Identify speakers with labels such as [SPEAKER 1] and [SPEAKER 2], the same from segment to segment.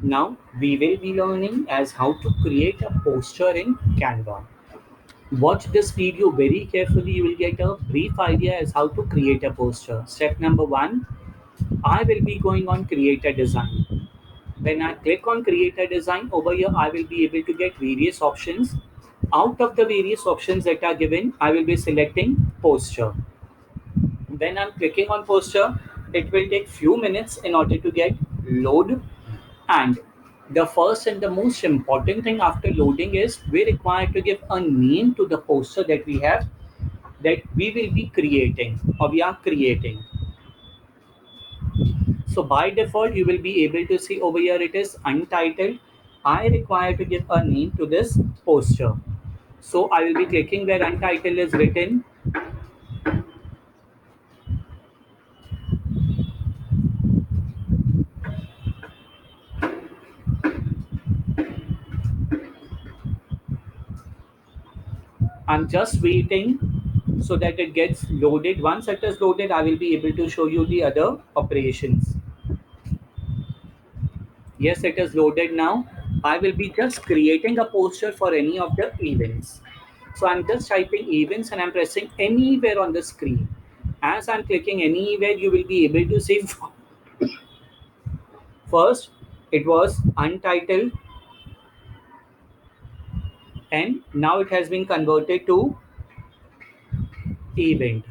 [SPEAKER 1] Now we will be learning as how to create a poster in Canva. Watch this video very carefully. You will get a brief idea as how to create a poster. Step number one, I will be going on create a design. When I click on create a design over here, I will be able to get various options. Out of the various options that are given, I will be selecting poster. When I'm clicking on poster, it will take few minutes in order to get load. And the first and the most important thing after loading is we require to give a name to the poster that we have, that we will be creating or we are creating. So by default, you will be able to see over here it is untitled. I require to give a name to this poster. So I will be clicking where untitled is written. I'm just waiting so that it gets loaded. Once it is loaded, I will be able to show you the other operations. Yes, it is loaded now. I will be just creating a poster for any of the events. So I'm just typing events and I'm pressing anywhere on the screen. As I'm clicking anywhere, you will be able to see first it was untitled and now it has been converted to event.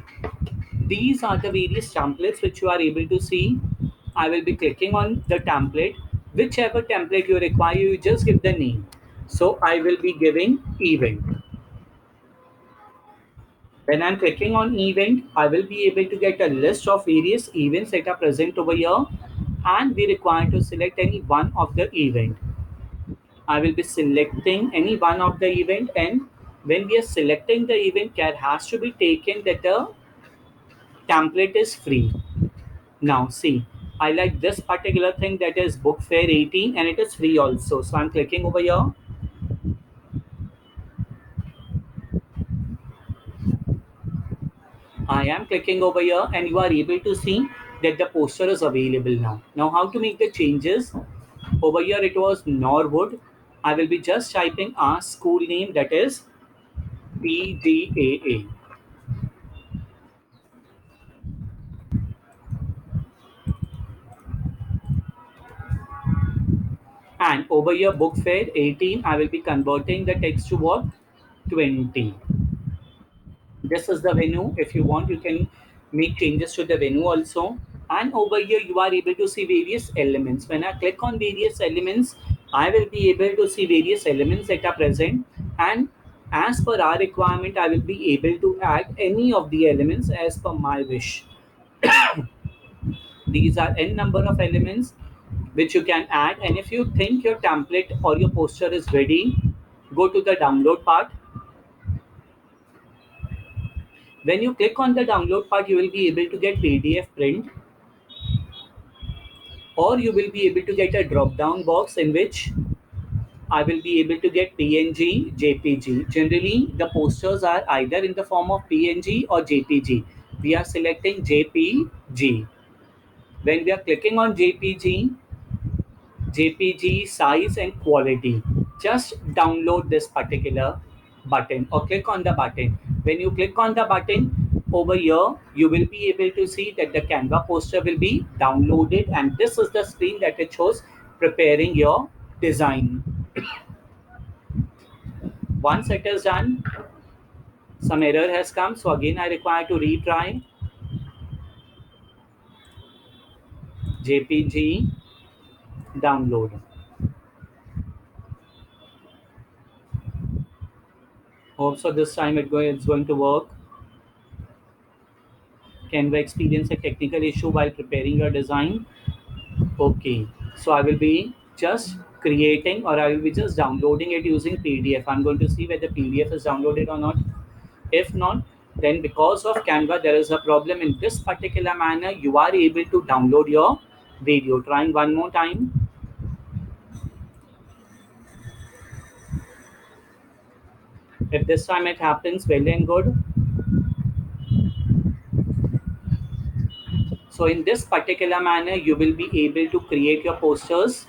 [SPEAKER 1] These are the various templates which you are able to see. I will be clicking on the template. Whichever template you require, you just give the name. So I will be giving event. When I'm clicking on event, I will be able to get a list of various events that are present over here, and we require to select any one of the event. I will be selecting any one of the event, and when we are selecting the event, care has to be taken that the template is free. Now see, I like this particular thing that is book fair 18 and it is free also. So I'm clicking over here. I am clicking over here and you are able to see that the poster is available now. Now how to make the changes? Over here it was Norwood. I will be just typing our school name, that is PGAA. And over here book fair 18, I will be converting the text to what? 20. This is the venue. If you want, you can make changes to the venue also. And over here you are able to see various elements. When I click on various elements, I will be able to see various elements that are present, and as per our requirement I will be able to add any of the elements as per my wish. These are n number of elements which you can add, and if you think your template or your poster is ready, go to the download part. When you click on the download part, you will be able to get PDF print, or you will be able to get a drop down box in which I will be able to get PNG, JPG. Generally, the posters are either in the form of PNG or JPG. We are selecting JPG. When we are clicking on JPG size and quality, just download this particular button or click on the button. When you click on the button over here, you will be able to see that the Canva poster will be downloaded, and this is the screen that it shows preparing your design. Once it is done, some error has come, so again I require to retry. JPG download. Hope so this time it's going to work. Canva experience a technical issue while preparing your design. Okay, so I will be just creating or I will be just downloading it using PDF. I'm going to see whether PDF is downloaded or not. If not, then because of Canva, there is a problem in this particular manner. You are able to download your video. Trying one more time. If this time it happens, well and good. So in this particular manner, you will be able to create your posters